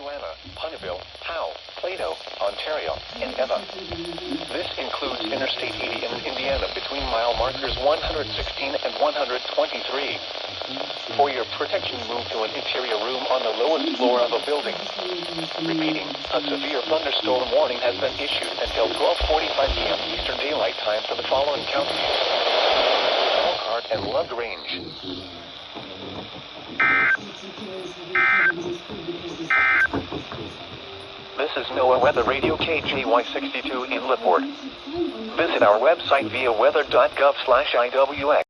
Joanna, Punaville, Howe, Plato, Ontario, and Eva. This includes Interstate 80 in Indiana between mile markers 116 and 123. For your protection, move to an interior room on the lowest floor of a building. Repeating, a severe thunderstorm warning has been issued until 12:45 p.m. Eastern Daylight Time for the following counties: Elkhart and LaGrange. This is NOAA Weather Radio KJY62 in LaPorte. Visit our website via weather.gov/IWX.